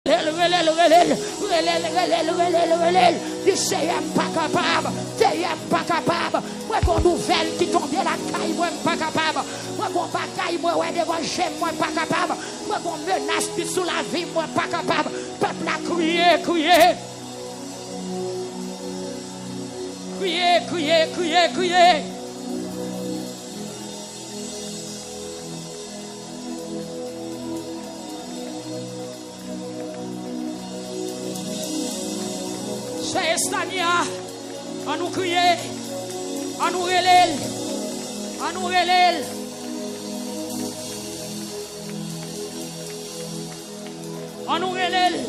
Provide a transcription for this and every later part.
Du Seigneur pas capable, Seigneur pas capable. Moi qu'on nouvelle qui tombe la caille, moi pas capable. Moi qu'on bagaille, moi ouais devant j'aime, moi pas capable. Moi qu'on menace qui sous la vie, moi pas capable. Peuple a crié, crié. Crié, crié, crié, crié. C'est Estania, on nous crie, on nous relève, on nous relève. On nous relève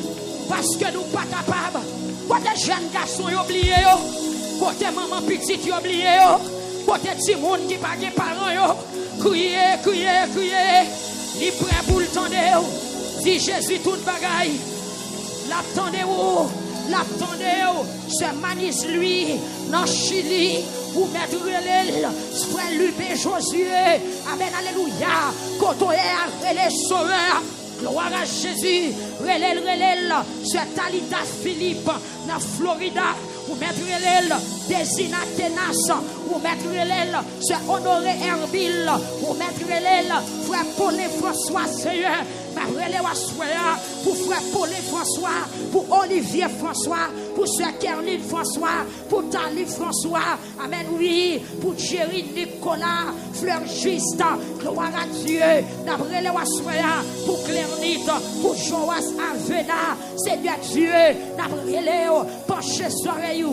parce que nous pas capables. Côté jeunes garçons oublié, côté maman petite oublié, côté petit monde qui pas de parents, crier, crier, crier. Il prêt pour le tendre, si Jésus tout bagaille, l'attendez-vous. L'attendez, se manise lui, dans Chili, ou mettre relève, frère Lubé Josué, amen, alléluia, quand on est les sauveurs, gloire à Jésus, relève, se Talita Philippe, dans Florida, ou mettre relève, Désina Tenas, ou mettre relève, se Honoré Herbille, ou mettre relève, frère Paul François, Seigneur, ma relève à Soya, pour frère Paul François, pour Olivier François, pour Sœur Kerline François, pour Tali François, amen, oui, pour Jerry Nicolas, Fleur Juste, gloire à Dieu, ma relève à Soya, pour Clernite, pour Joas Avena, Seigneur Dieu, ma relève, penchez soirée,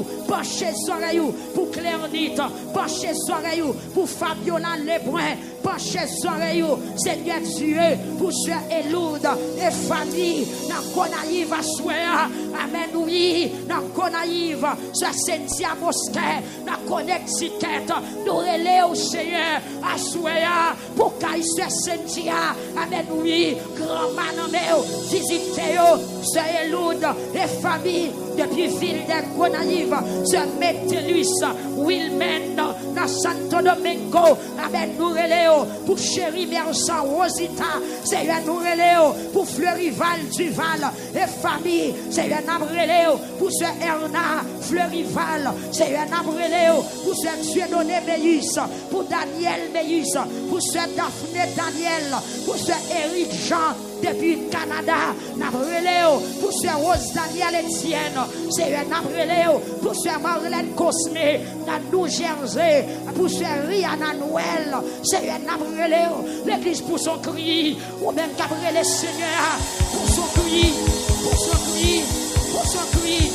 pour Clernite, penchez soirée, pour Fabiola Lebrun, penchez soirée, Seigneur Dieu, pour Sœur Eloud et famille, dans Konaïve à Soya, amen, oui, dans Konaïve, Sœur Cynthia Mosquet, dans Connecticut, nous relais au Seigneur à Soya, pour Kaï Sœur Cynthia, amen, oui, grand manameo, visitez-yo, Sœur Eloud et famille, depuis ville de Konaïve, Sœur Métellus, Wilmen, dans Santo Domingo, amen, nous relais pour Chéri Mersan, Rosita, Seigneur, nous relais pour Fleurival Duval et famille, Seigneur, nous relais pour ce Erna Fleurival, Seigneur, nous relais pour ce Dieudonné Meus, pour Daniel Meus, pour ce Daphné Daniel, pour ce Eric Jean depuis le Canada, nous relais pour ce Rose Daniel Etienne, Seigneur, nous relais pour ce Marlène Cosme, dans New Jersey, pour ce Rihanna Noël, Seigneur, nous relais l'église pour son cri, ou même qu'après le Seigneur, pour son cri, pour son cri, pour son cri.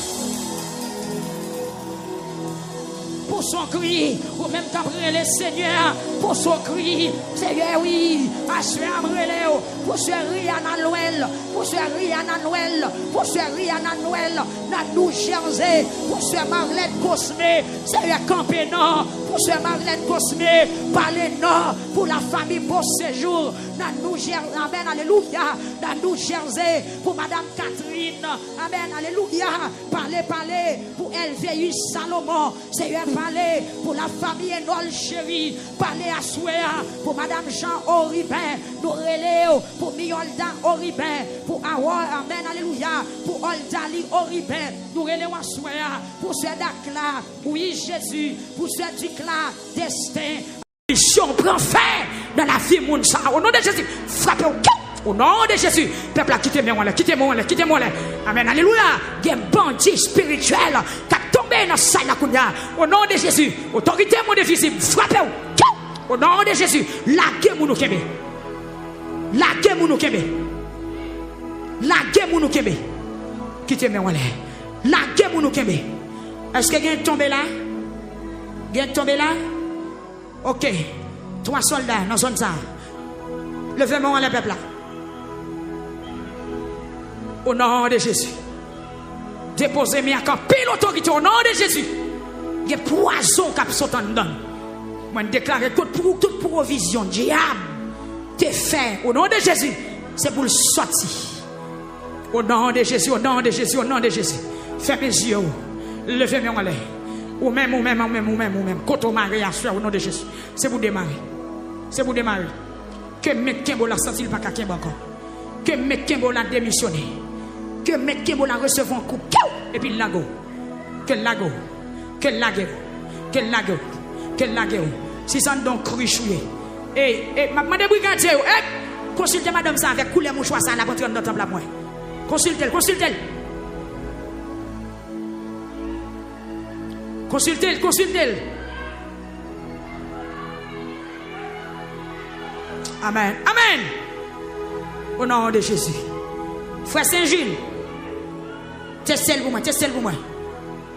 Pour son cri, ou même qu'après le Seigneur, pour son cri, Seigneur, oui, à ce Amreléo, pour ce Rihanna Noël, pour ce Rihanna Noël, pour ce Rihanna Noël, dans New Jersey, pour ce Marlène Cosme, Seigneur, campé non, pour ce Marlène Cosme, parlez non, pour la famille Beau Séjour, dans New Jersey, amen, alléluia, dans New Jersey, pour Madame Catherine, amen, alléluia, parlez, pour Elvéus Salomon, Seigneur, parlez, pour la famille Enol Chéri, parlez à Souéa, pour Madame Jean Oribin, nous reléons, pour Miolda Oribin, pour Awa, amen, alléluia, pour Oldali Oribin, nous reléons à Souéa, pour ce Dakla, oui Jésus, pour ce Dikla, destin, mission prend fin dans la vie Mounsa, au nom de Jésus, frappez au nom de Jésus, peuple, quittez-moi, amen, alléluia, il y a un bandit spirituel qui a tombé dans la salle de Kounia, au nom de Jésus, autorité mon invisible, frappez au nom de Jésus, laguez mon kebe, quittez-moi, laguez mon kebe, est-ce qu'il y a un tombé là? Ok, 3 soldats dans la zone ça, levez-moi le peuple là. Au nom de Jésus. Déposez-moi à pile l'autorité au nom de Jésus. Il y a poison qui sont en dedans. Moi, je déclare toute provision, diable, t'es fait. Au nom de Jésus, c'est pour le sortir. Au nom de Jésus, au nom de Jésus, au nom de Jésus. Fais mes yeux. Levez-moi en l'air. Ou même. Quand on marie à soi, au nom de Jésus. C'est pour démarrer. Que mec qui a la senti pas qu'à encore. Que mec qui a démissionné. Que mettre que la recevoir un coup. Et puis lago. Que lago. Que lago. Que lago. Que lago. Si ça donc cruchoué. Et madame brigadier, consultez madame ça avec couleur mouchoir ça la porte dans temple à moi. Consultez. Amen. Au nom de Jésus. Frère Saint-Gilles. Testez pour moi.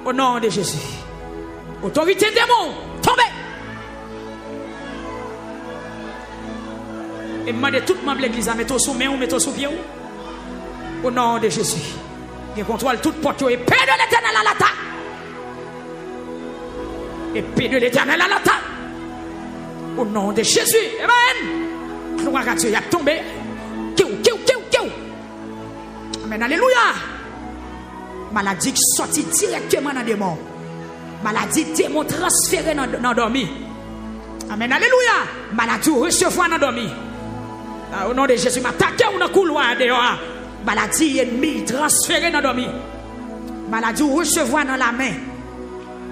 Au nom de Jésus. Autorité démon, tombez. Et demandez tout membre de l'église à mettre sous main ou mettre sous pied. Au nom de Jésus. Il contrôle toute porte et paix de l'éternel à l'attaque. Et paix de l'éternel à l'attaque. Au nom de Jésus. Amen. Gloire à Dieu. Il a tombé. Amen. Alléluia. Maladie qui sortit directement dans des morts. Maladie démon transféré dans dormi. Amen. Alléluia. Maladie recevoir dans dormi. Au nom de Jésus, m'attaquer ou dans couloir dehors. Maladie ennemie transféré dans dormi. Maladie recevoir dans la main.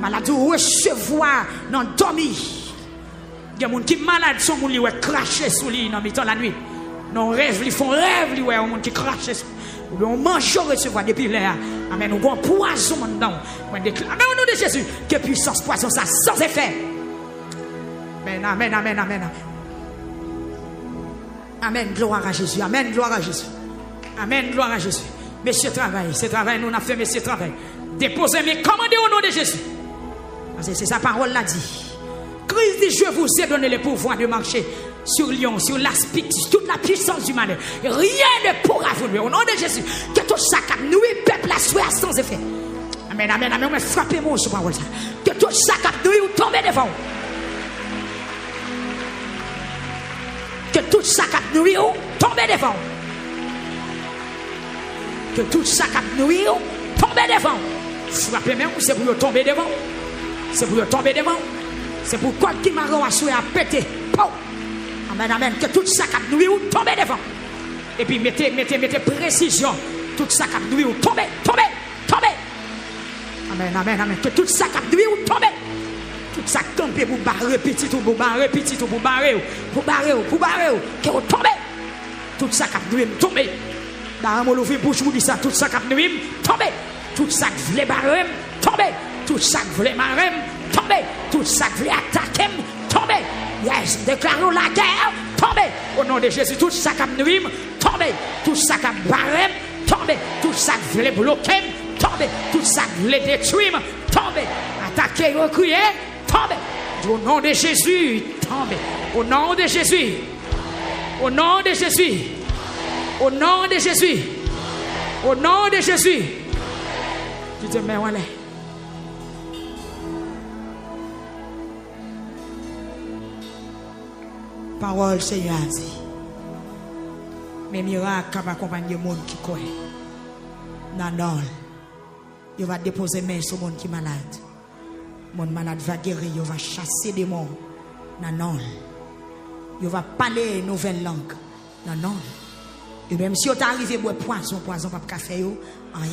Maladie recevoir dans dormi. Il y a des gens qui sont malades, sont gens qui cracher sous lui dans la nuit. Non rêve, ils font rêve, il y a des gens qui crachent. On mange recevoir depuis l'air. Amen. Nous avons poison dedans. Amen. Au nom de Jésus, que puissance poison ça sans effet. Amen. Amen. Gloire à Jésus. Amen. Gloire à Jésus. Amen. Gloire à Jésus. Monsieur travail. C'est travail. Nous avons fait monsieur travail. Déposez mes commandez au nom de Jésus. Parce que c'est sa parole l'a dit. Christ dit, je vous ai donné le pouvoir de marcher sur Lyon, sur l'aspic, sur toute la puissance du malheur. Rien ne pourra vous nuire. Au nom de Jésus, que tout ça cap nuit, peuple la soit sans effet. Amen. Mais frappez-moi sur parole ça. Que tout ça cap nuit ou tombe devant. Que tout ça cap nuit ou tombe devant. Que tout ça cap nuit ou tombe devant. Frappez-moi, c'est pour tomber devant. C'est pour tomber devant. C'est pour quoi qui m'a renvoyé à péter. Amen. Que tout ça cap nuit ou tombe devant. Et puis mettez précision. Tout ça cap nuit ou tombe. Amen. Que tout ça cap nuit ou tombe. Tout ça camper pour barrer petit ou pour barrer. Que vous tombe. Tout ça cap nuit tombe. Dans mon ouvrir bouche vous dit ça. Tout ça cap nuit tombe. Tout ça voulait barrer tombe. Tout ça voulait marrer tombe. Tout ça voulait attaquer tombe. Yes, déclarons la guerre, tombez. Au nom de Jésus, tout ça qui nuit, tombez. Tout ça qui barre, tombez. Tout ça qui veut bloquer, tombez. Tout ça qui veut détruire, tombez. Attaquez, recueillez, tombez. Au nom de Jésus, tombez. Au nom de Jésus. Au nom de Jésus. Au nom de Jésus. Au nom de Jésus. Tu te mets où elle est? Parole Seigneur a dit. Mais miracle va accompagner le monde qui croit. Non. Il va déposer main sur le monde qui est malade. Le monde malade va guérir. Il va chasser des morts. Non. Il va parler une nouvelle langue. Non. Et même si vous arrivez à boire poison, pas café, rien.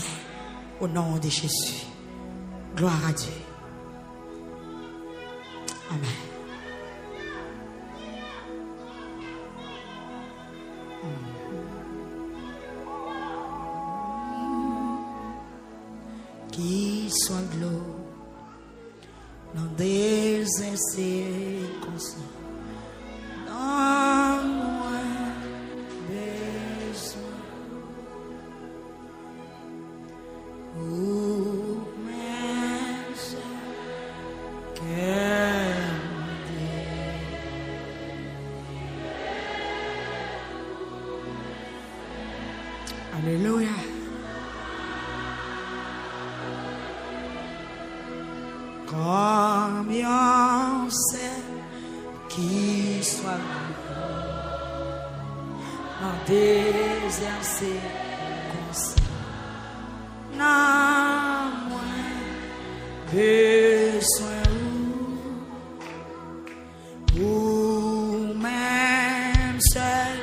Au nom de Jésus. Gloire à Dieu. Amen. Qui soit de l'eau dans des circonstances, dans moins besoin, ou même Alléluia. Combien c'est qui soit dans des circonstances, n'a moins besoin ou même seul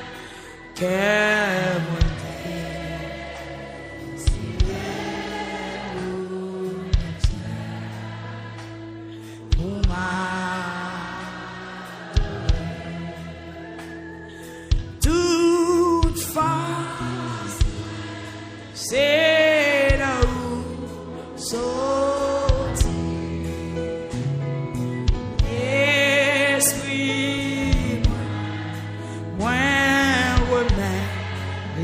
que mon Dieu. c'est là où sorti. Esprit, moi remets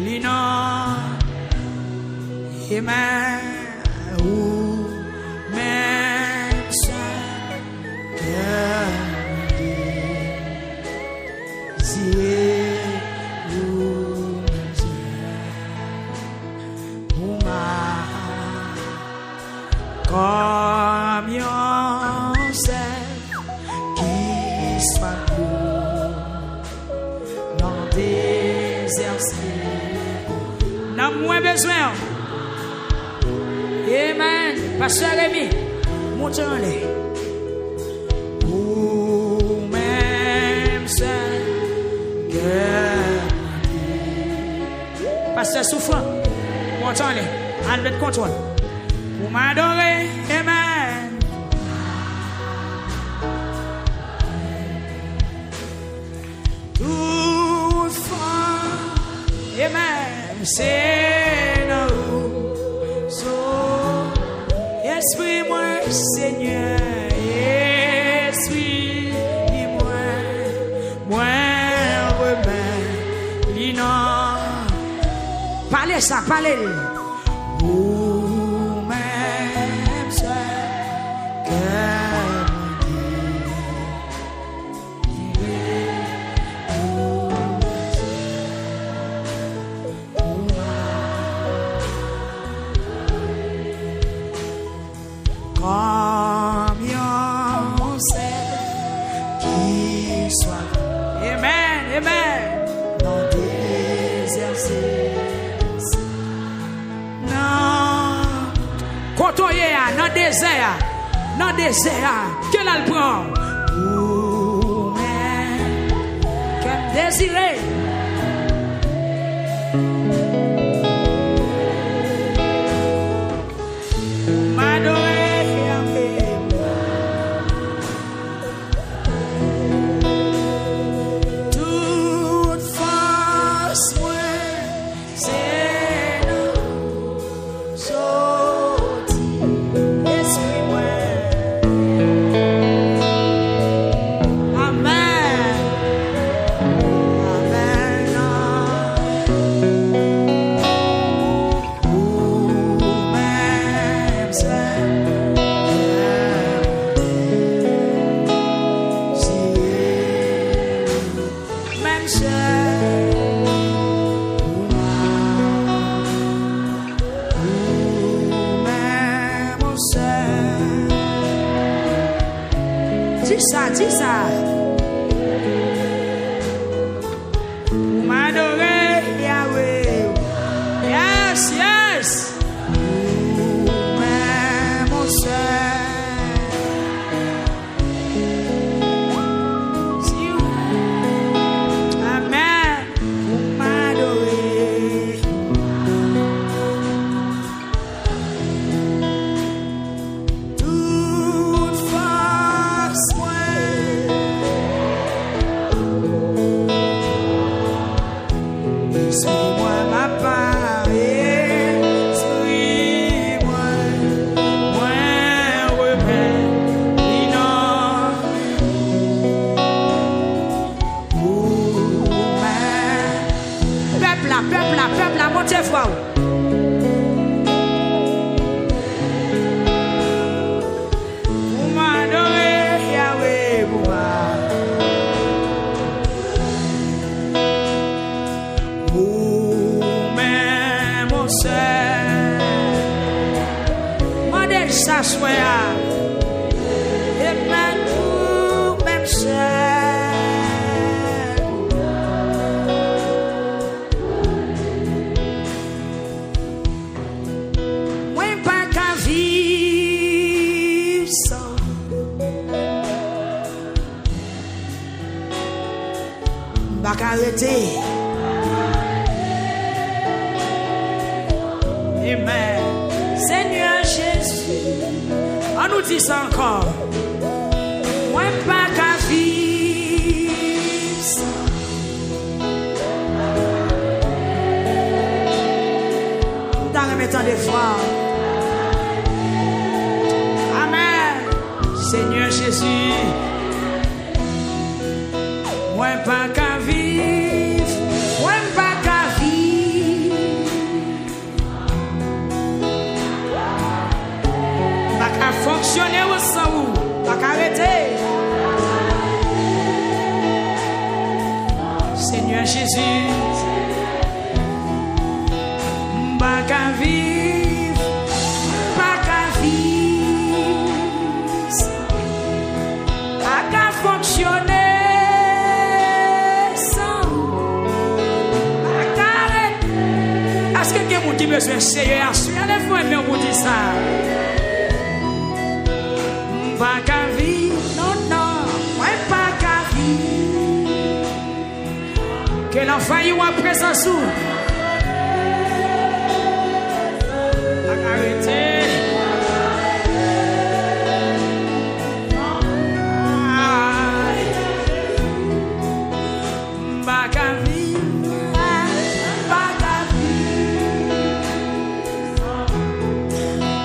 l'inan et ma ou même ça comme yon sait qui soit dans des exercices. N'a moins besoin. Amen. Pasteur Rémi, montez-les. Ou même seul que Pasteur Souffrant, montez-les. Enlevez le contrôle. Pour m'adorer, amen. Tout fort, amen. C'est nous, esprit moi, Seigneur, esprit moi remets l'inan. Parlez ça, parlez. Dans le désert, qu'elle a le prend. Ou même, qu'elle désirait. M'adorer, toute force, c'est nous. Dis ça. Vous m'adorez, Yahweh. Yes, yes. Vous-même, mon Seigneur. Amen. Vous m'adorez. Toute force, suis-moi ma part, suis-moi, moi remets l'inan. Peuple là, montez foi. Vous m'adorez, Yahweh, vous-même, mon Seigneur. Mandez ça soit. Et maintenant, même Seigneur. Arrêtez. Amen. Seigneur Jésus, on nous dit ça encore. Moi pas qu'à vivre sans remettre des fois. Amen. Seigneur Jésus, moi pas qu'à vivre, moi pas qu'à vivre, pas qu'à fonctionner au sang, pas qu'à arrêter. Seigneur Jésus, pas qu'à vivre, pas qu'à vivre, pas qu'à fonctionner sans, pas qu'à arrêter. Est-ce que quelqu'un qui besoin de sérieux à suivre? Lève-moi et vous dire ça. Pas qu'à vivre, non, non, ouais, pas qu'à vivre. Que l'enfant y a présence où? Arrêtez. Pas qu'à vivre, pas qu'à vivre,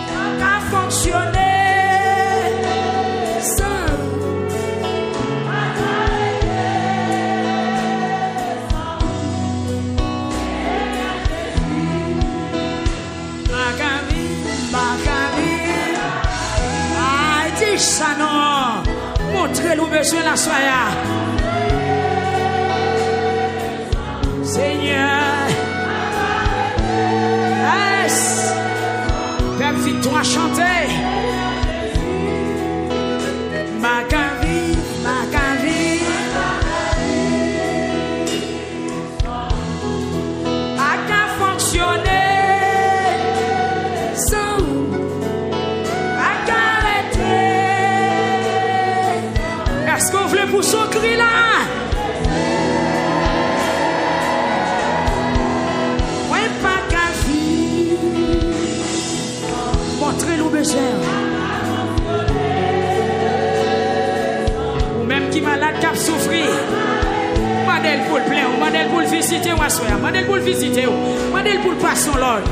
pas qu'à fonctionner sans, pas qu'à ça non, montrez-nous besoin la soya. Seigneur, yes, Père victoire chanter. Ma vie, ma vie, a qu'à fonctionner. Est-ce qu'on veut pour son cri là? Oui, pas qu'à vivre. Montrez-nous besoin. Ou même qui malade, qui a souffert. Madel pour le plein, madel pour le visiter, madel pour le visiter, madel pour le passer l'ordre.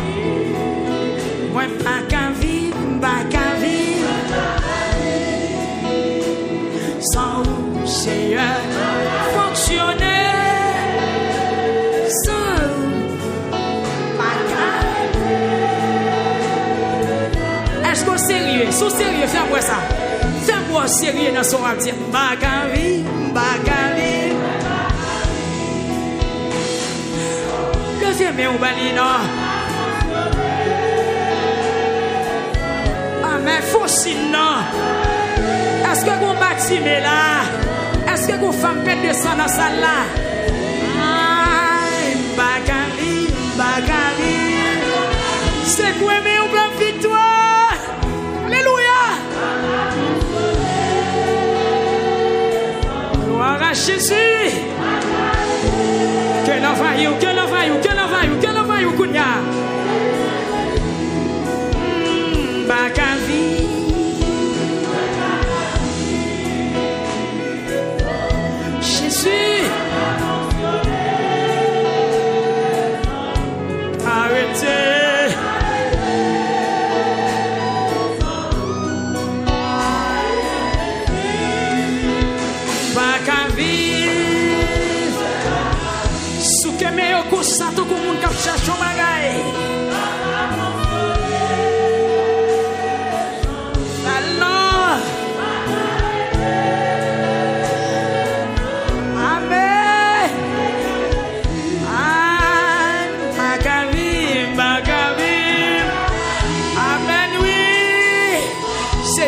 Moi, pas qu'à vivre, pas qu'à vivre. Sans Seigneur fonctionner, sans pas. Est-ce qu'on sérieux? Sous sérieux, fais-moi ça. Fais-moi sérieux dans son rap. Bagavi, bagavi. Levez-moi au balino. Ah, mais faut sinon. Est-ce que vous bâtiment là? Est-ce que vous femme pète de sang dans la salle là? Aïe, bagavi, bagavi. C'est quoi, mais on va victoire? Alléluia! Gloire à Jésus! Quel envahir, quel envahir, quel envahir, quel envahir, Kounia! Bagavi. Arrêtez. Pas qu'à vivre. Souke me yo kosato kou moun kap cherche bagay. Alors.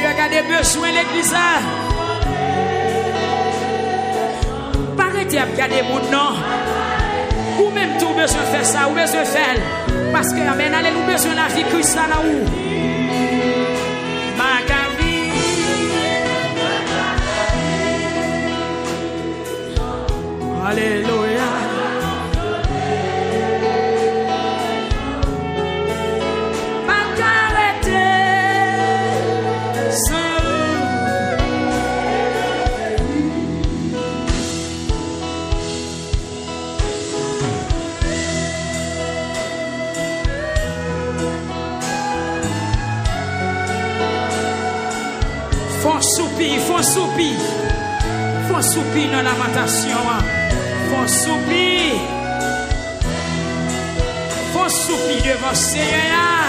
Regardez besoin l'église. Pas arrêter à regarder mon nom. Ou même tout besoin de faire ça, ou besoin de faire. Parce que amen, allez nous besoin de la vie Christ là où. Ma vie. Alléluia. Font soupir, font soupir. Font soupir dans lamentation. Font soupir. Font soupir devant Seigneur.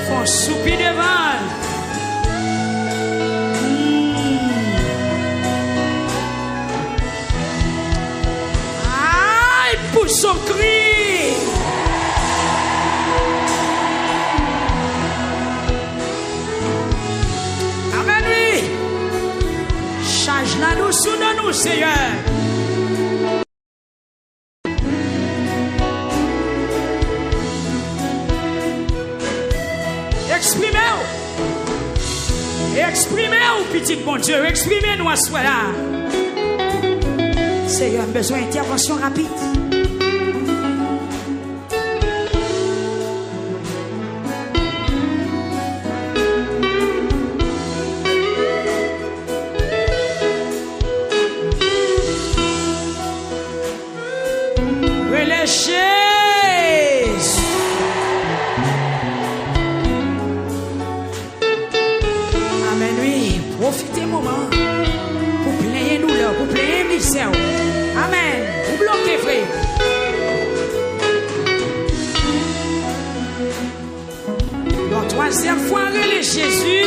Font soupir devant. Aïe, pour son cri. Amen, oui. Change la nous sous nous, Seigneur. Exprimez-vous, petit bon Dieu, exprimez-nous à soi là. Seigneur, besoin d'intervention rapide. Relâchez. Profitez un moment pour plaindre nous là, pour plaindre misère. Amen. Vous bloquez, frère. La troisième fois, relais Jésus.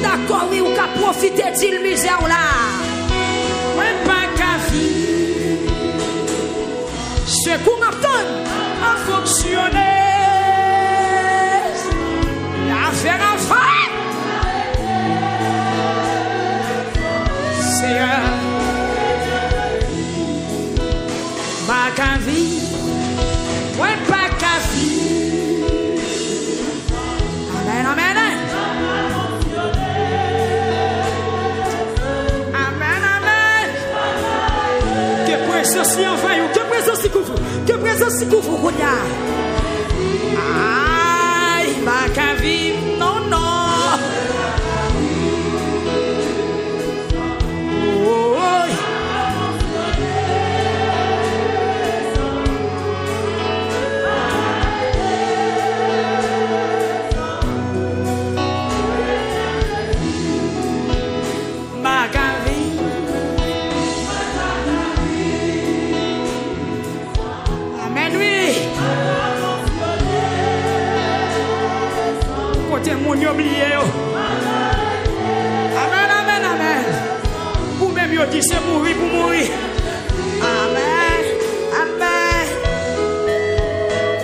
D'accord, oui, ou qu'à profiter d'il misère là. Ouais, pas qu'à vivre. Ce qu'on m'attend à fonctionner. L'affaire à faire. C'est pas qu'à vivre. Ouais, pas qu'à vivre. Amen, amen. Présence en vaillou, que présence qui couvre, que présence qui couvre, aïe, ma cavine, non, non. Mon oublié. Amen, amen, amen. Pour même yo dit c'est mourir pour mourir. Amen, amen.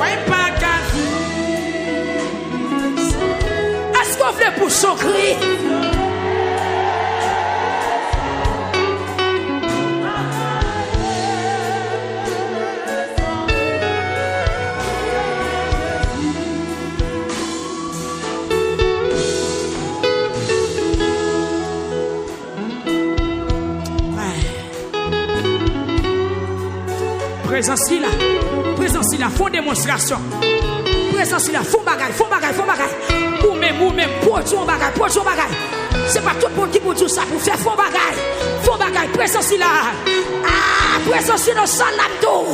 Ouais, pas qu'à. Est-ce qu'on fait pour son cri? Présence là, font démonstration. Présence là, font bagaille. Ou même, pour ton bagaille. C'est pas tout le monde qui peut tout ça pour faire font bagaille. Présence là. Ah, présence dans salle là-dedans.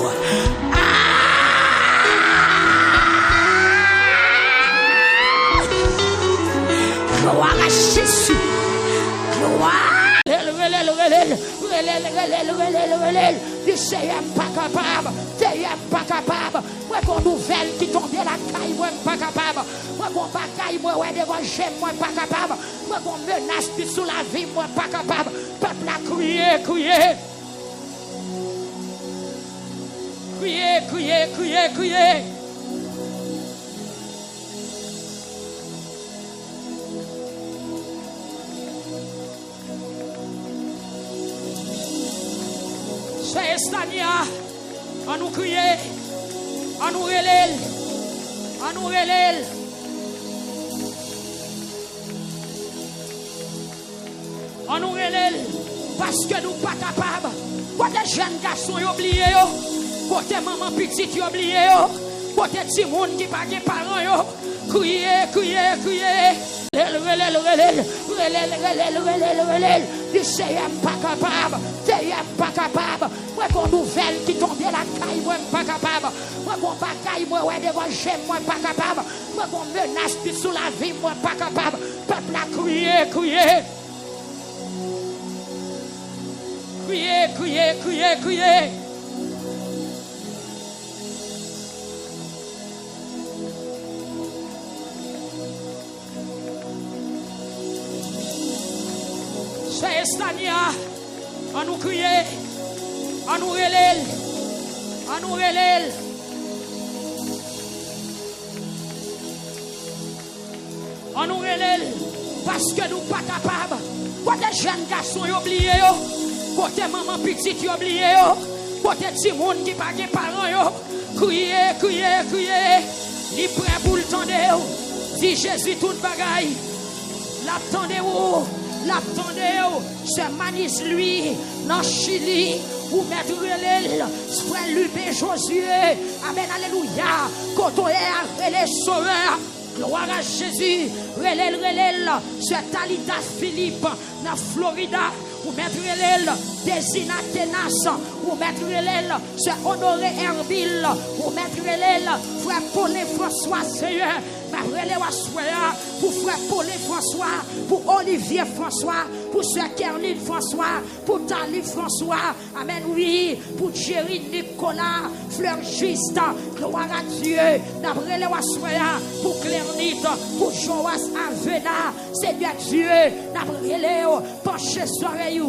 Gloire à Jésus. Gloire. Pas capable. Moi, qu'on nouvelle qui tombe la caille, moi, pas capable. Moi, qu'on bagaille, moi, ouais, devant j'aime, moi, pas capable. Moi, qu'on menace qui sous la vie, moi, pas capable. Peuple a crié. Crier. C'est Estania. On nous crie, on nous relève, on nous relève. On nous relève parce que nous pas capables. Côté jeunes garçons oublié, côté maman petite oublié, côté petit monde qui pas de parents, crier, crier, crier. Relève. Du Seigneur pas capable. Seigneur pas capable. Moi qu'on nouvelle qui tombe la caille, moi pas capable. Moi qu'on bagaille, moi ouais devant j'aime, moi pas capable. Moi qu'on menace qui sous la vie, moi pas capable. Peuple a crié, crié. Crier, crier, crier, crier. C'est Estania. On nous crie, on nous relève, on nous relève. On nous relève parce que nous pas capables. Côté jeunes garçons oublié, côté maman petite oublié, côté petit monde qui pas de parents, crier, crier, crier. Il prêt pour le tendre. Si Jésus tout bagaille, l'attendez-vous. L'attendez-vous, c'est Manis lui, dans Chili, ou mettre l'île, frère Lubé Josué, amen, alléluia, quand on est les sauveurs, gloire à Jésus, relève, c'est Talita Philippe, dans Florida, ou mettre l'île, Désina Tenas, ou mettre l'île, c'est Honoré Herbille, ou mettre l'île, frère Paul et François, Seigneur. Pour frère Paul et François, pour Olivier François, pour sœur Kerline François, pour Tali François, amen, oui, pour Jerry Nicolas, Fleur Juste, gloire à Dieu, pour Clernite, pour Joas Avena, Seigneur Dieu, penchez soirée,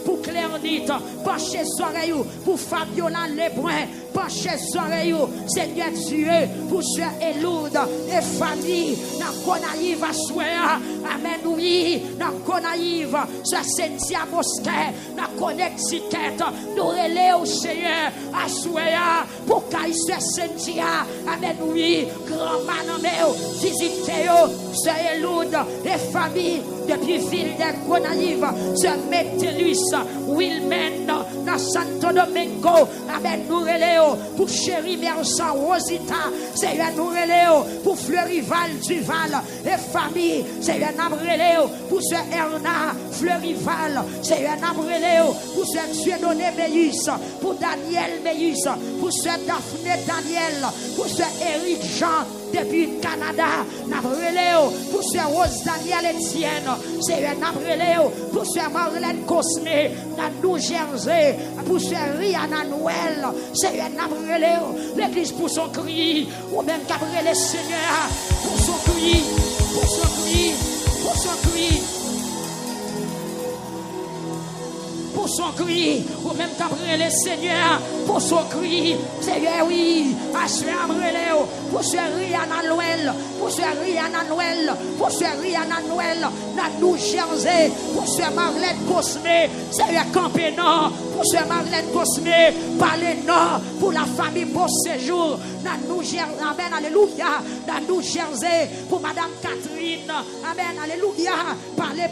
pour Clernite, penchez soirée, pour Fabiola Lebrun, penchez soirée, Seigneur Dieu, pour sœur Eloud et famille, dans Konaïve à Souéa, amen, oui, dans Konaïve, sœur Cynthia Mosquet, dans Connecticut, nous relais au Seigneur à Souéa, pour Kaï sœur Cynthia, amen, oui, grand manameo, visitez-yo, sœur Eloud et famille, depuis ville de Konaïve, sœur Métellus, Wilmen, dans Santo Domingo, amen, nous relais pour chéri Mersan Rosita, Seigneur nous relève pour Fleurival Duval et famille, Seigneur nous relève pour ce Erna Fleurival, Seigneur nous relève pour ce Dieudonné Meus, pour Daniel Meus, pour ce Daphné Daniel, pour ce Eric Jean depuis Canada, nous relève pour ce Rose Daniel Etienne, Seigneur nous relève pour ce Marlène Cosme, dans New Jersey, pour ce Rihanna Noël, Seigneur nous relève l'église pour son cri, ou même qu'après le Seigneur, pour son cri, pour son cri, pour son cri, pour son cri, ou même qu'après le Seigneur, pour son cri, Seigneur, oui, à ce relève, pour ce Rihanna Noël, pour ce Rihanna Noël, pour ce Rihanna Noël, dans New Jersey, pour ce Marlène Cosme, Seigneur Campénan, pour ce Marlène Cosme, parlez non, pour la famille Beau Séjour, dans New Jersey, amen, alléluia, dans New Jersey, pour Madame Catherine, amen, alléluia, parlez,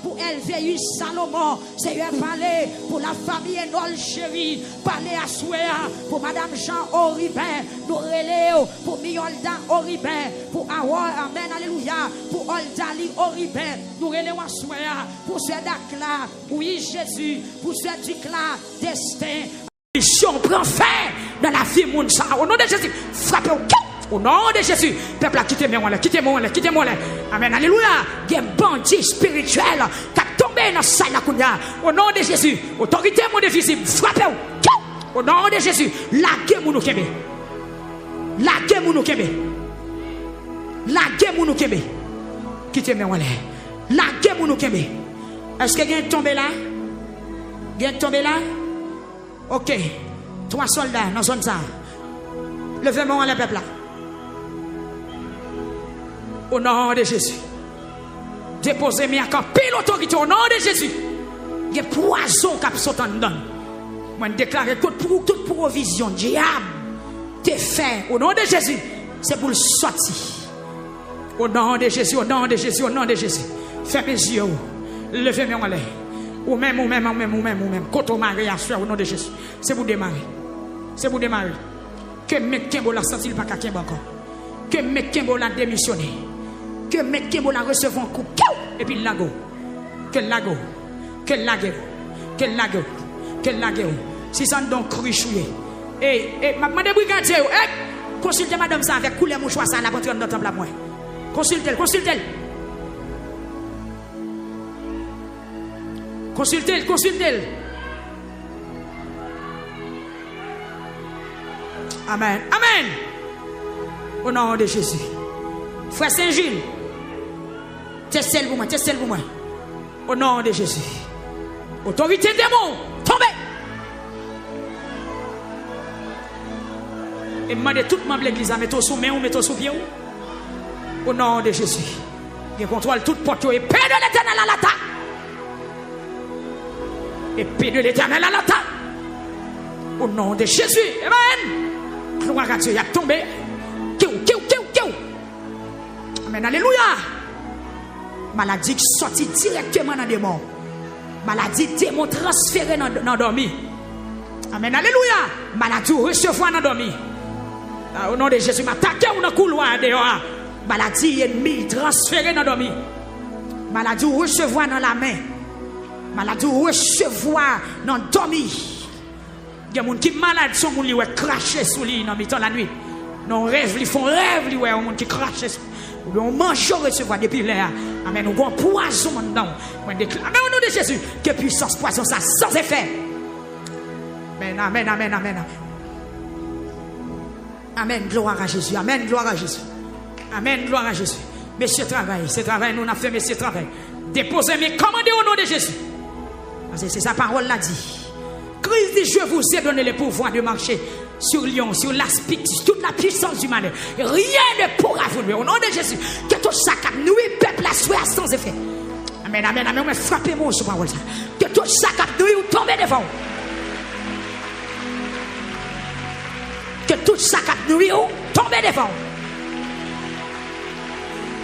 pour Elvéus Salomon, Seigneur, parlez, pour la famille Enol Chéri, parlez à Souéa, pour Madame Jean Oribin, nous relève, pour Miolda Oribin, pour Awa, amen, alléluia, pour Oldali Oribin, nous relève à Souéa, pour ce Dakla, oui Jésus, pour ce Dikla, destin. Mission prend fin dans la vie de ça. Au nom de Jésus, frappez au nom de Jésus. Peuple, quittez-moi, quittez-moi. Amen, alléluia. Il y a un bandit spirituel qui a tombé dans la salle. Au nom de Jésus, autorité mon invisible, frappez au nom de Jésus. Laguez mon kebe. Quittez-moi, laguez mon kebe. Est-ce que vous avez tombé là? Vous avez tombé là? Ok, 3 soldats dans la zone ça. Levez-moi le peuple là. Au nom de Jésus. Déposez-moi à pile autorité au nom de Jésus. Il y a poison qui sont en dedans. Moi, je déclare toute provision, diable, t'es fait au nom de Jésus. C'est pour le sortir. Au nom de Jésus, au nom de Jésus, au nom de Jésus. Fais mes yeux. Levez mes mains. Ou même. Quand on marie à soi, au nom de Jésus. C'est pour démarrer. C'est pour démarrer. Que mec Kimbo la senti pas Kimbo encore. Que mec Kimbo la démissionné. Que mec Kimbo la recevoir un coup. Et puis lago. Que lago. Que lago. Que lago. Que lago. Si ça donc crichoué. Et madame brigadier, consultez madame ça avec couleur mouchoir ça la rentrer dans temple à moi. Consultez. Amen. Au nom de Jésus. Frère Saint-Gilles, testez-le pour moi. Au nom de Jésus. Autorité démon, tombez. Et demandez tout le membre de l'église à mettre sous main ou mettre sous pied. Au nom de Jésus. Il contrôle toute porte et paix de l'éternel à l'attaque. Et paix de l'éternel à l'attaque. Au nom de Jésus. Amen. Gloire à Dieu. Il a tombé. Amen. Alléluia. Maladie qui sortit directement dans des morts. Maladie démon transférée dans dormi. Amen. Alléluia. Maladie recevoir dans dormi. Au nom de Jésus, m'attaquer ou dans couloir dehors. Maladie ennemie transférée dans dormi. Maladie recevoir dans la main. Maladie recevoir dans dormi. Il y a des gens qui sont malades, sont gens qui craché sous lui dans la nuit. Non rêve, ils font rêve, ils ont des gens qui crachent. On mange recevoir depuis l'air. Amen. Nous avons poison dedans. On déclare au nom de Jésus que puissance poison ça sans effet. Amen. Amen, gloire à Jésus. Amen, gloire à Jésus. Amen, gloire à Jésus. Messieurs, travail. Ce travail, nous avons fait, messieurs, travail. Déposez, mais commandez au nom de Jésus. Parce que c'est sa parole l'a dit. Christ dit, je vous ai donné le pouvoir de marcher sur Lyon, sur l'aspic, sur toute la puissance du malheur. Rien ne pourra vous nuire. Au nom de Jésus, que tout ça cap nous, peuple, la soit sans effet. Amen. Mais frappez-moi sur parole. Que tout ça cap nous, tombez devant. Que tout ça cap nous, tombez devant.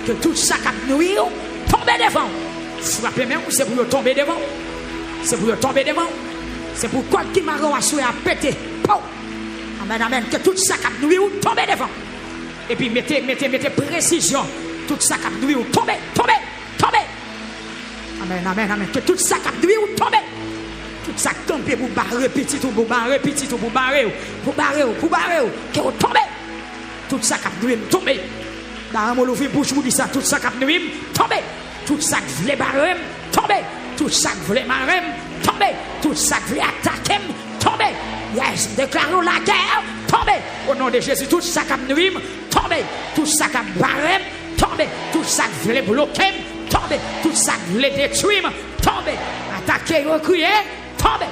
Que tout ça cap nous, tombez devant. Frappez-moi, c'est pour tomber devant. C'est pour tomber devant. C'est pour quoi qui m'a renvoyé à péter. Amen. Que tout ça cap nous, tombez devant. Et puis mettez précision. Tout ça cap nous, tombez. Amen. Que tout ça cap nous, tombez. Tout ça tombe pour barrer petit ou pour barrer. Que vous tombez. Tout ça cap nous, tombez. Dans mon ouvre bouche vous dit ça. Tout ça cap nous, tombez. Tout ça qui voulait barrer, tombez. Tout ça qui voulait marrer, tombez. Tout ça qui voulait attaquer, tombez. Yes, déclarons la guerre, tombez. Au nom de Jésus, tout ça qui nous, tombez. Tout ça qui barrer, tombez. Tout ça qui voulait bloquer, tombez. Tout ça qui voulait détruire, tombez. Attaquer, recueillir, tombez.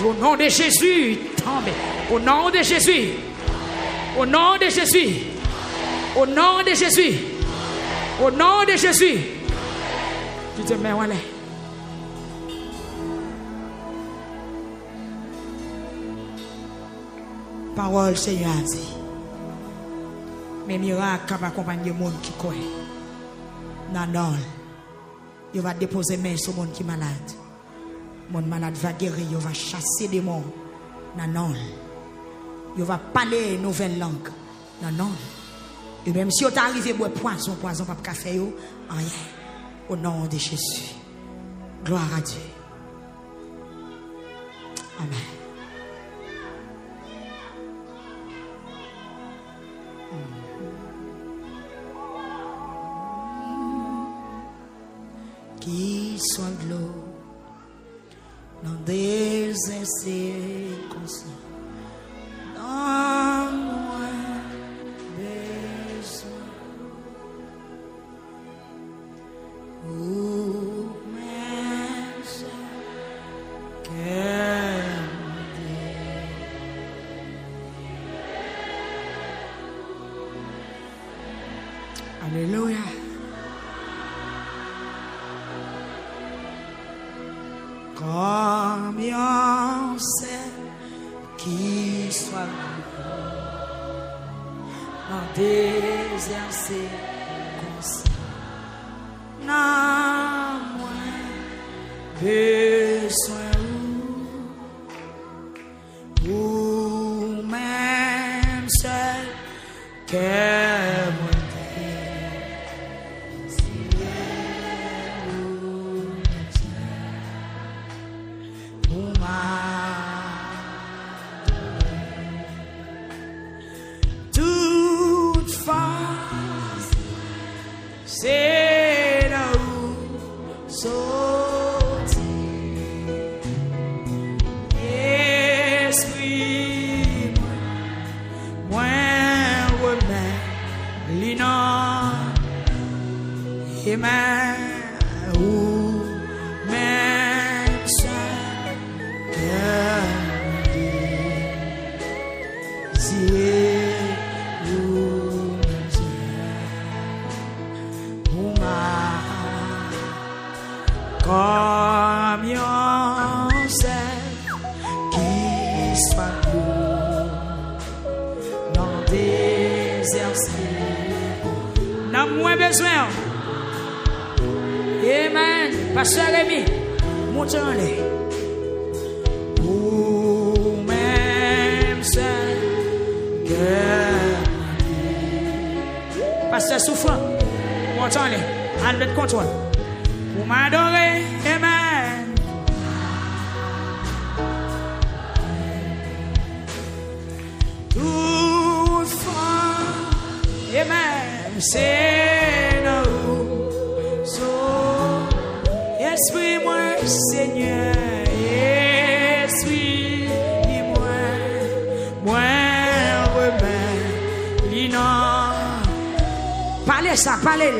Au nom de Jésus, tombez. Au nom de Jésus. Au nom de Jésus. Au nom de Jésus. Au nom de Jésus. Tu te mets où aller? Parole Seigneur a dit. Mes miracles vont accompagner les gens qui croient. Non. Il va déposer main sur les gens qui sont malades. Les gens malades va guérir. Il va chasser des morts. Non. Il va parler une nouvelle langue. Non. Et même si vous arrivez à boire poison, pas café, rien. Au nom de Jésus. Gloire à Dieu. Amen. Qui soit l'eau dans des circonstances, dans moi besoin. Alléluia. Combien c'est qui soit dans désert circoncis. Non, moins besoin ou même seul que c'est là où sortir. Esprit, moi remets l'inan et ma ou même ça comme yon sel qui soit dans des exercices. N'a moins besoin. Amen. Pasteur Rémi, montez-les. Ou même seul que Pasteur Souffrant, montez-les. Albert Contrôle. Pour m'adorer, amen. Tout fort, amen. C'est nous, esprit moi, Seigneur, esprit moi remets l'inan. Parlez ça, parlez.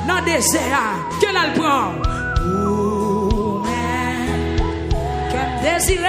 Dans le désert, qu'elle a le prend. Qu'elle désire.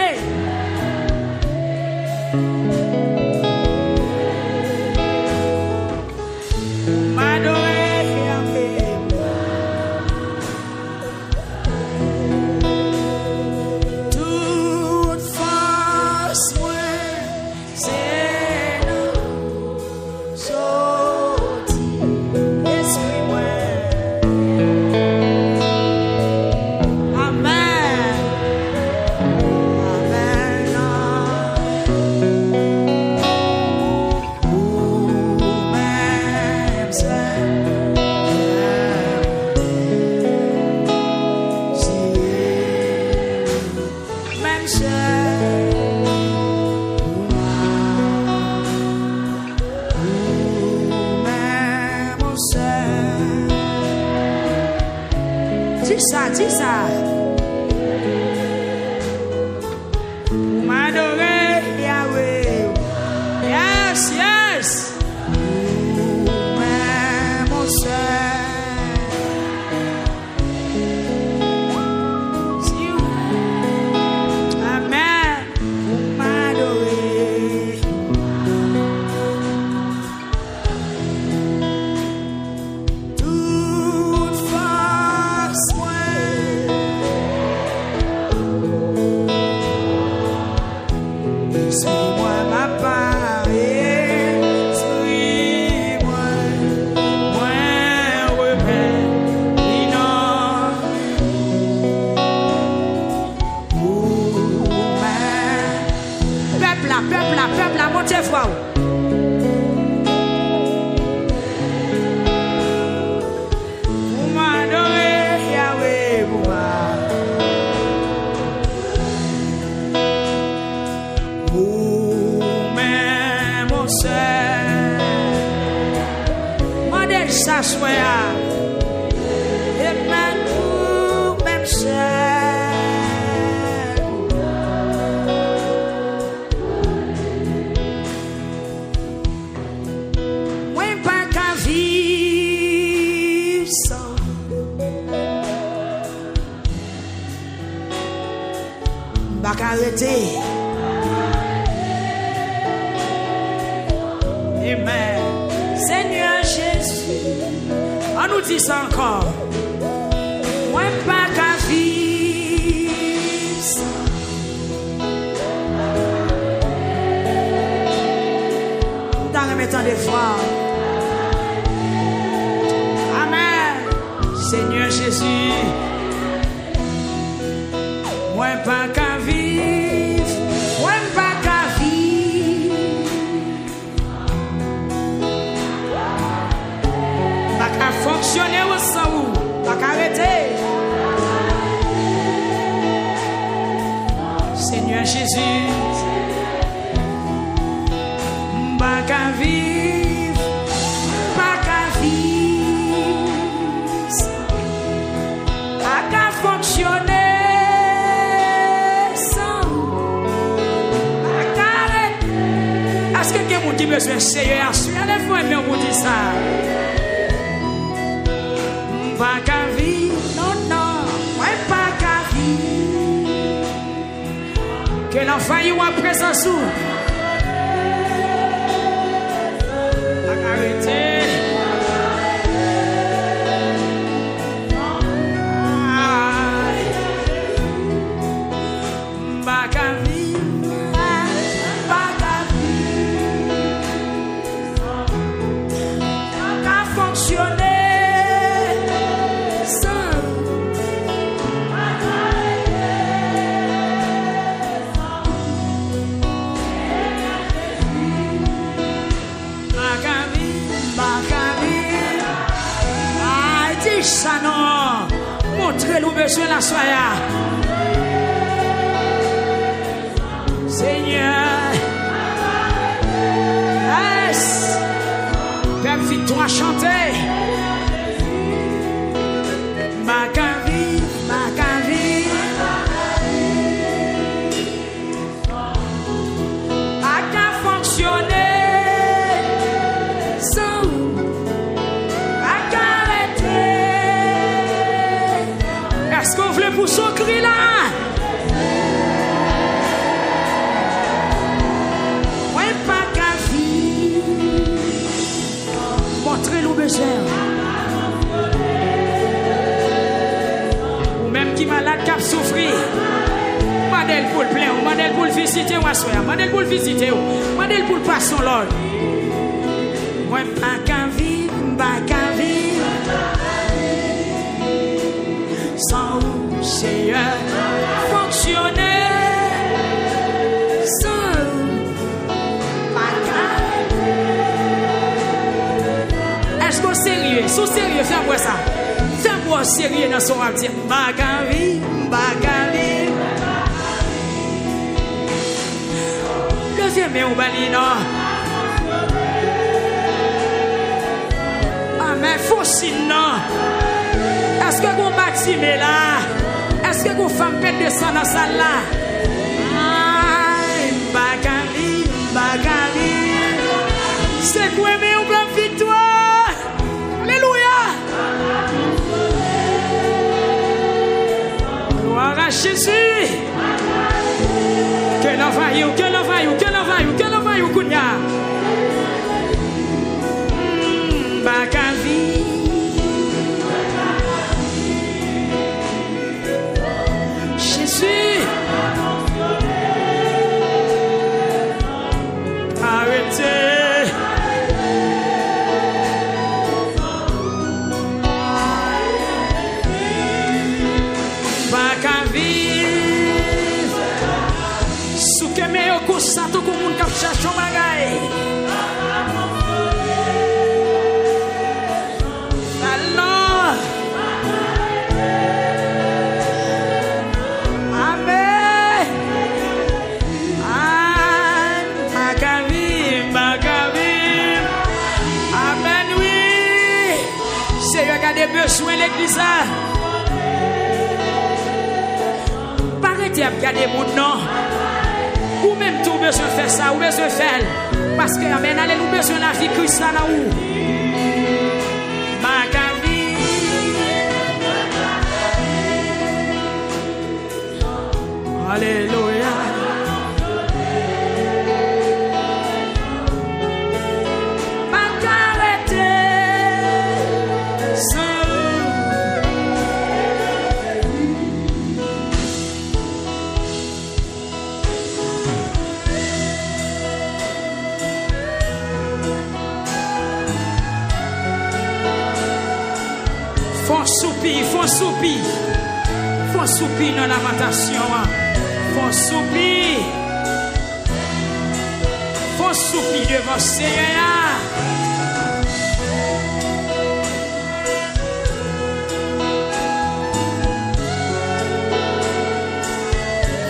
Dis ça. Pour m'adorer, Yahweh. Yes, yes. Même mon seul. Amen. Pour m'adorer. Toute force, moi. Pas arrêter. Amen. Seigneur Jésus, on nous dit ça encore. Moi, pas qu'à vivre. Dans le mettant des fois. Amen. Seigneur Jésus, moi, pas qu'à vivre. Moi, pas qu'à vivre. Pas qu'à fonctionner au sang. Pas qu'à arrêter. Seigneur Jésus, pas qu'à vivre, pas qu'à vivre, pas qu'à fonctionner sans, pas qu'à arrêter. Est-ce que quelqu'un qui besoin de Seigneur, les fois mais on vous dit ça? Pas qu'à vivre, non, non, ouais, pas qu'à vivre. Que l'enfant y a présence sous. Pas qu'à arrêter. Pas qu'à vivre, pas qu'à vivre. Pas qu'à fonctionner. Ça non, montrez-nous besoin la soya. Seigneur, yes, Père victoire chanter. Ma cavie, ma cavie, a qu'à fonctionner. Est-ce qu'on voulait pour son cri là? Ouais, pas qu'à vivre. Montrez-nous besoin. Ou même qui malade, qui a souffert. Mandel pour le plein, mandel pour le visiter, mandel pour le visiter, mandel pour le passer l'ordre. Ouais, pas qu'à vivre, pas qu'à vivre. Sans Seigneur fonctionner, sans pas qu'à. Est-ce qu'on est sérieux? Sous sérieux, fais-moi ça. Fais-moi sérieux dans son abdi. Bagavi, bagavi. Deuxième, mais on bali non. Ah, mais faut sinon. Est-ce que vous bâtimez là? Est-ce que vous femme pète de sang dans la salle là? Aïe, bagavi, bagavi. C'est quoi, mais on va victoire? Alléluia! Gloire à Jésus! Que l'envoyou, que l'envoyou, que l'envoyou, que l'envoyou, Kounia! Bagavi. Arrêtez. Pas qu'à vivre. Souke me yo kosato kou moun kap chacho bagay. Alors. Des besoins l'église. Arrêtez à regarder mon nom. Ou même tout besoin de faire ça, ou besoin de faire. Parce que amen, allez nous besoin de la vie Christ là où. Magavi. Alléluia. Font soupir dans lamentation. Font soupir. Font soupir devant Seigneur.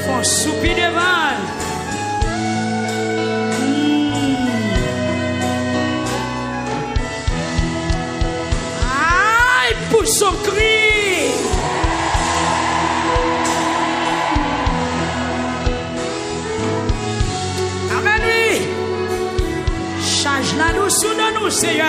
Font soupir devant. Aïe, pour son cri. La nous sous nous, Seigneur.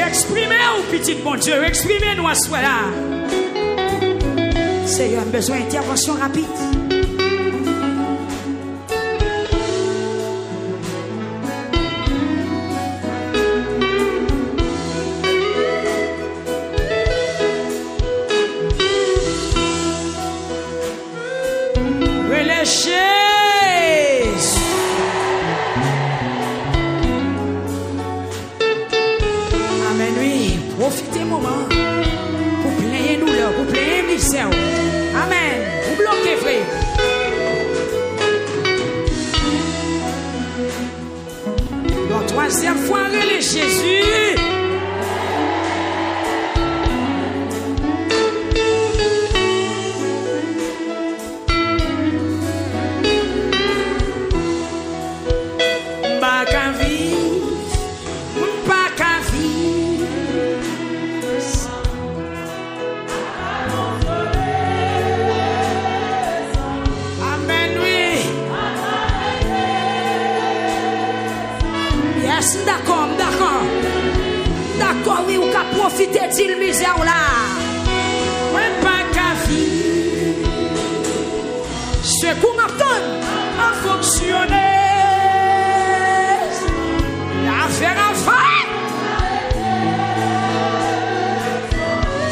Exprimez-vous, petit bon Dieu. Exprimez-nous à soi là. Seigneur, besoin d'intervention rapide. Profitez moment pour plaindre nous là, pour plaindre misère. Amen. Vous bloquez, frère. La troisième fois, relais Jésus. D'accord, oui, ou qu'à profiter de misère là. Ouais, pas qu'à vivre. Ce qu'on m'attend à fonctionner. L'affaire à faire.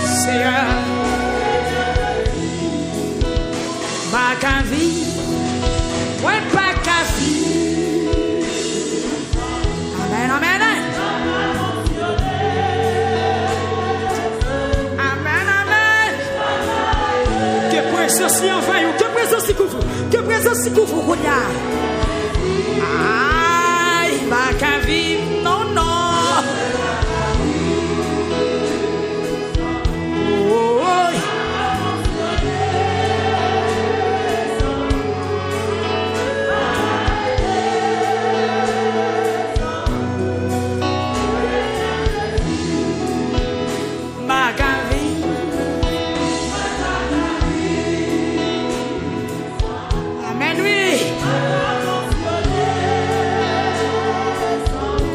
Seigneur. Pas qu'à vivre. Ouais, pas qu'à vivre. Amen, amen. Ceci en faillot, que présence couvre, que présence couvre, regarde. Aïe, ma qu'à vivre, non, non. Oh, oh. Ma qu'à vivre.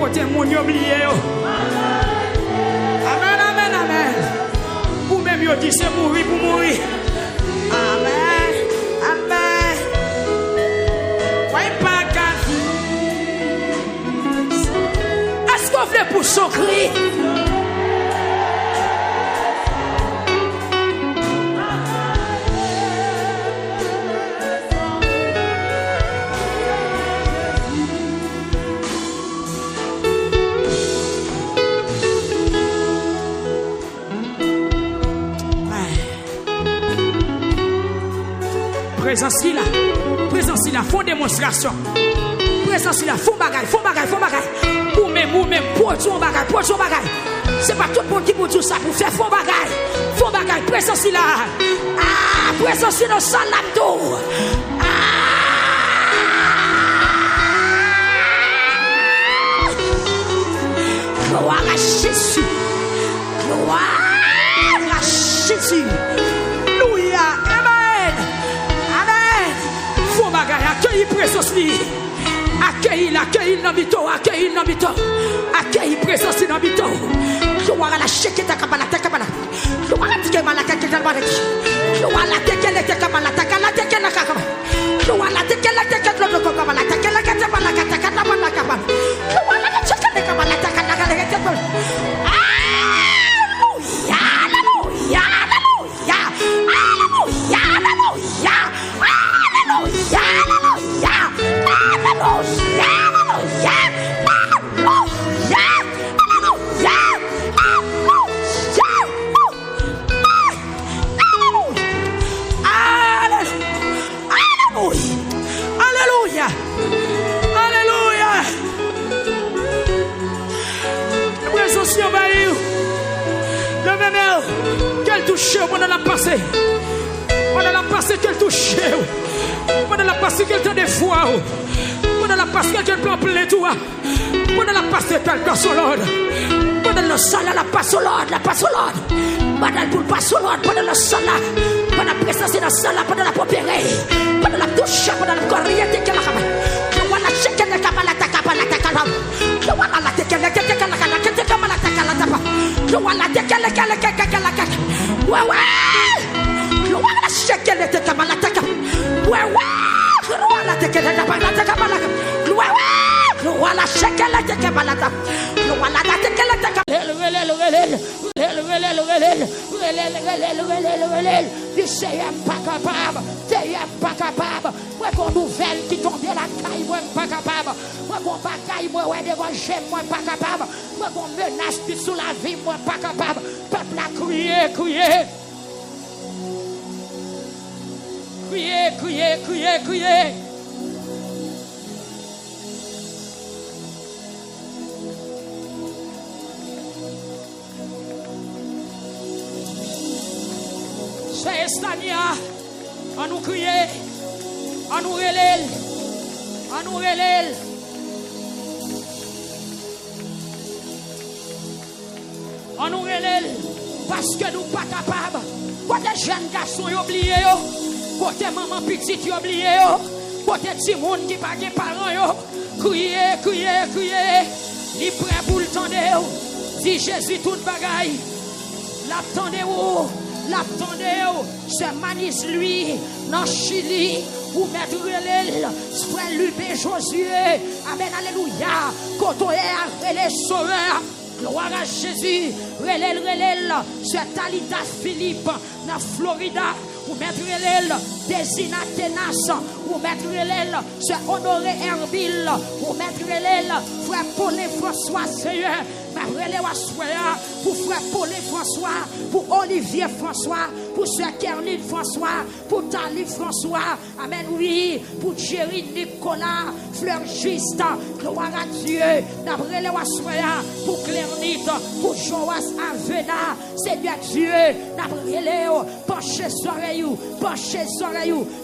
Côté mon oublié. Amen, amen, amen. Ou même yo dit c'est mourir pour mourir. Amen, amen. Ouais, pas qu'à. Est-ce qu'on fait pour son cri? Présence là, font démonstration. Présence là, font bagaille. Ou même, pour ton bagaille. C'est pas tout le monde qui peut tout ça pour faire font bagaille. Présence là. Ah, présence là, salamdo. Gloire à Jésus. Accueille présence li. Accueille dans bito. Accueille présence dans bito. Je vois la chèque ta kabala. Je vois la tike malaka ke kabala. Je vois la teke le kabala takala teke na kabala. Je vois la teke le kabala kabala takala kabala takala kabala. Je vois la chèque le kabala takala kabala. touche, pendant la passé. Pendant la passé qu'elle touche. Pendant la passé qu'elle te défoie. Pendant la passé qu'elle prend plein toi. Pendant la passé qu'elle passe au Lord. Pendant le sol, la passe au Lord, la passe au Lord. Pendant le passe au Lord, pendant le sol, pendant la présence de la salle, pendant la paupière, pendant la touche, pendant le corrier, qu'elle a fait. Je vois la chèque, elle a fait la taca. Je vois la tête, elle a fait la taca. Je vois la tête, elle a fait la taca. Ouais, ouais. Je vois la chèque, elle a fait la taca. Ouais, ouais. Je vois la tête, elle a fait la taca. Ouais, ouais. Voilà shekela teke balata. Voilà la tekela teke. Pas capable. Pas capable. Moi qu'on nouvelle qui tombe la caille, moi pas capable. Moi qu'on bagaille, moi ouais déranger, moi pas capable. Moi qu'on menace qui sous la vie, moi pas capable. Peuple a crié. Crier. C'est Estania, on nous crie, on nous relève, parce que nous pas capables. Côté jeunes garçons oublié, côté maman petite oublié, côté petit monde qui pas de parents, crier, il prêt pour le tendre, si Jésus tout bagaille, l'attendez-vous. L'attendez, c'est Manis lui, dans Chili, ou mettre l'île, frère Lubé Josué, amen, alléluia, quand on est les sauveurs, gloire à Jésus, relève, c'est Talita Philippe, dans Florida, ou mettre l'île, Désina Tenas, ou mettre l'île, c'est Honoré Herbille, ou mettre l'île, frère Paul François Seigneur, ma relève à Soya, pour frère Paul François, pour Olivier François, pour Sœur Kerline François, pour Tali François, amen, oui, pour Jerry Nicolas, Fleur Juste, gloire à Dieu, ma relève à Soya, pour Clernite, pour Joas Avena, Seigneur Dieu, ma relève, penchez soirée,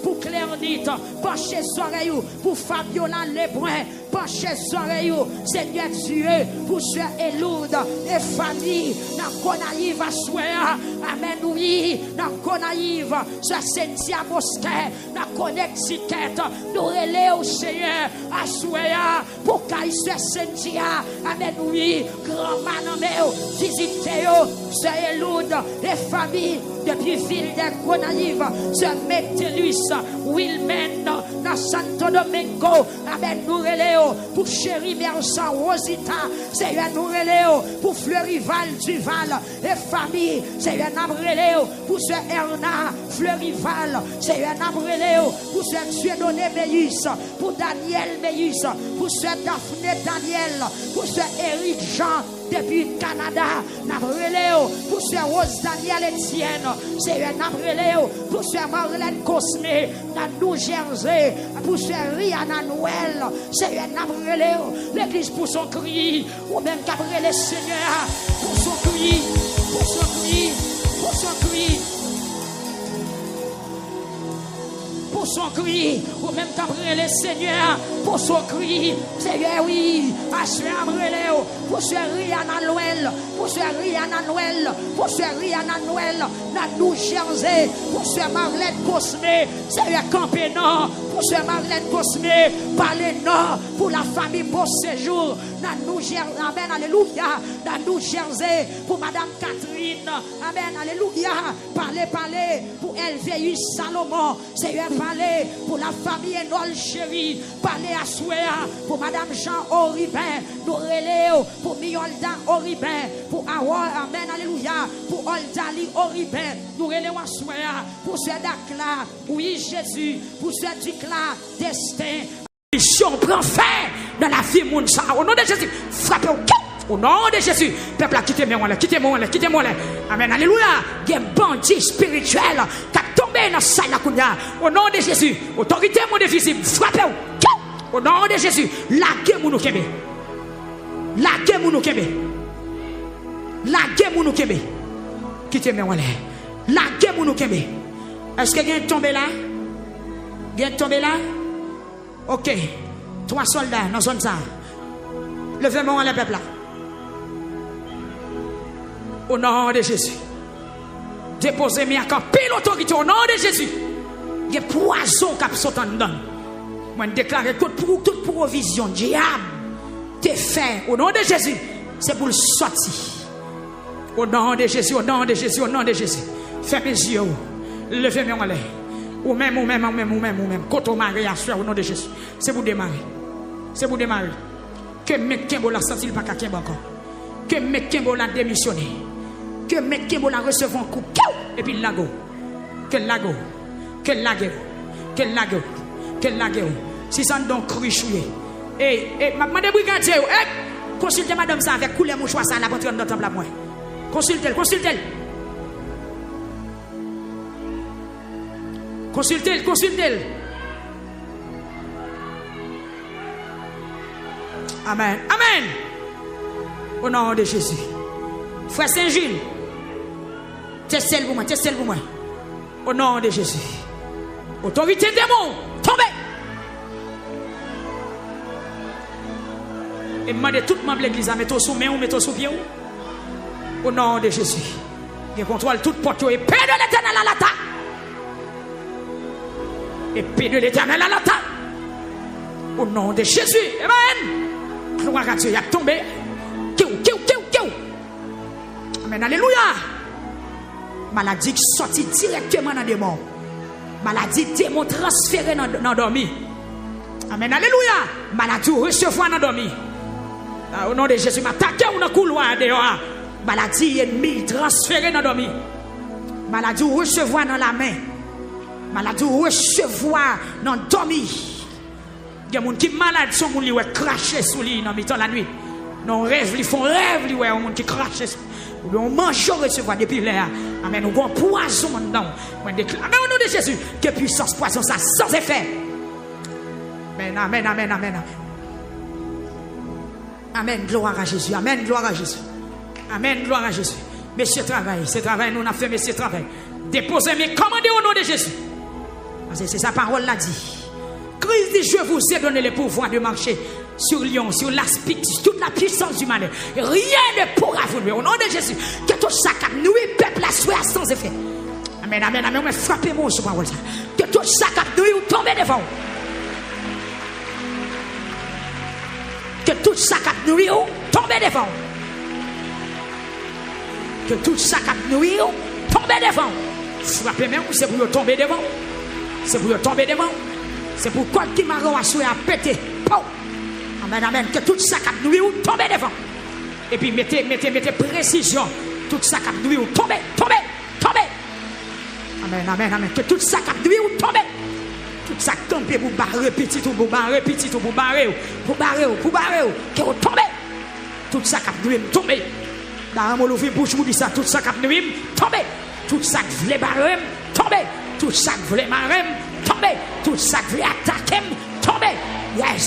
pour Clernite, penchez soirée, pour Fabiola Lebrun, penchez soirée, Seigneur Dieu, pour Sœur Eloud et famille, dans Gonaïve à Soya, amen, oui, dans Gonaïve, Sœur Cynthia Mosquet, dans Connecticut, nous relais au Seigneur à Soya, pour Kaï Sœur Cynthia, amen, oui, grand manameo, visitez-yo, Sœur Eloud et famille, depuis ville de Gonaïve, Sœur Métellus, Wilmen, dans Santo Domingo, amen, nous relais pour Chéri Mersan, Rosita, Seigneur, nous relais pour Fleurival Duval et famille, Seigneur, nous relais pour ce Erna Fleurival, Seigneur, nous relais pour ce Dieudonné Meus, pour Daniel Meus, pour ce Daphné Daniel, pour ce Eric Jean depuis Canada, nous relais pour ce Rose Daniel Etienne, Seigneur, nous relais pour ce Marlène Cosme, dans New Jersey, pour ce Rihanna Noël, Seigneur, nous relais l'église pour son cri, ou même qu'après le Seigneur, pour son cri, ou même qu'après le Seigneur, pour son cri, Seigneur, oui, à ce relais, pour ce Rihanna Noël, pour ce Rihanna Noël, dans New Jersey, pour ce Marlène Cosme, Seigneur, campé non, pour ce Marlène Cosme, parlez non, pour la famille Beau Séjour, dans New Jersey, amen, alléluia, dans New Jersey, pour Madame Catherine, amen, alléluia, parlez, pour Elvéus Salomon, Seigneur, parlez, pour la famille Enol Chéri, parlez à Souéa, pour Madame Jean Oribin, nous reléons, pour Miolda Oribin, pour Awa, amen, alléluia, pour Oldali Oribin, nous reléons à Souéa, pour ce Dakla, oui Jésus, pour ce Dikla, destin. Mission prend fin dans la vie Mounsa. Au nom de Jésus, frappez au nom de Jésus. Peuple, quittez-moi. Amen, alléluia. Il y a un bandit spirituel qui a tombé dans la salle. Au nom de Jésus, autorité mon invisible, frappez au nom de Jésus. Laguez mon kebe. Quittez-moi. La guerre pour nous kembe. Est-ce que quelqu'un est tombé là? Quelqu'un est tombé là? Ok. 3 soldats dans la zone ça. Levez-moi le peuple là. Au nom de Jésus. Déposez-moi à pile l'autorité au nom de Jésus. Il y a poison qui sont en dedans. Moi, je déclare toute provision, diable, t'es fait au nom de Jésus. C'est pour le sortir. Au nom de Jésus, au nom de Jésus, au nom de Jésus. Fais mes yeux. Levez-moi en l'air. Ou même. Quand on marie à soi, au nom de Jésus. C'est pour démarrer. C'est pour démarrer. Que mec Kimbo la sorti, pas qu'à Kimbo encore. Que mec Kimbo la démissionné. Que mec Kimbo la recevoir un coup. Et puis lago. Que lago. Que lago. Que lago. Que lago. Si ça ne donc crichoué. Et ma de brigadier, consultez madame ça avec couleur mouchoir ça la porte dans temple à moi. Consultez. Amen. Au nom de Jésus. Frère Saint-Gilles. Testez pour moi. Au nom de Jésus. Autorité démon. Tombez. Et demandez tout membre de l'église à mettre sous main ou mettre sous pied. Au nom de Jésus. Il contrôle toute porte et paix de l'éternel à l'attaque. Épée de l'éternel à l'attaque. Au nom de Jésus. Amen. Gloire à Dieu. Il a tombé. Amen. Alléluia. Maladie qui sortit directement dans des morts. Maladie démon transféré dans dormi. Amen. Alléluia. Maladie recevoir dans dormi. Au nom de Jésus. M'attaquer ou dans couloir dehors. Maladie ennemie transféré dans dormi. Maladie recevoir dans la main. Maladie recevoir dans dormi. Il y a des gens qui sont malades, sont gens qui cracher sous lui dans la nuit. Non rêve, ils font rêve, il y a des gens qui crachent. On mange recevoir depuis l'air. Amen. Nous avons poison dedans. Amen. Au nom de Jésus, que puissance poison ça sans effet. Amen. Amen. Gloire à Jésus. Amen. Gloire à Jésus. Amen. Gloire à Jésus. Monsieur travail, c'est travail, nous avons fait monsieur travail. Déposez mes commandez au nom de Jésus. Parce que c'est sa parole l'a dit. Christ dit, je vous ai donné le pouvoir de marcher sur Lyon, sur l'aspic, sur toute la puissance du malheur. Rien ne pourra vous nuire. Au nom de Jésus, que tout ça qui nous peuple la soit sans effet. Amen. Mais frappez-moi sur parole ça. Que tout ça qui nous tombe devant. Que tout ça qui nous tombe devant. Que tout ça qui nous tombe devant. Frappez-moi, c'est pour tomber devant. C'est pour tomber devant. C'est pour quoi qui m'a reçu à péter. Amen. Que tout ça qui nous tombe devant. Et puis mettez précision. Tout ça qui nous tombe. Amen. Que tout ça qui nous tombe. Tout ça qui tombe pour barrer petit ou pour barrer. Que vous tombe. Tout ça qui nous tombe. Dans mon ouvre bouche vous dit ça. Tout ça qui nous tombe. Tout ça qui voulait barrer. Tombe. Tout ça qui voulait marrer. Tombe. Tout ça qui voulait attaquer. Tombe. Yes.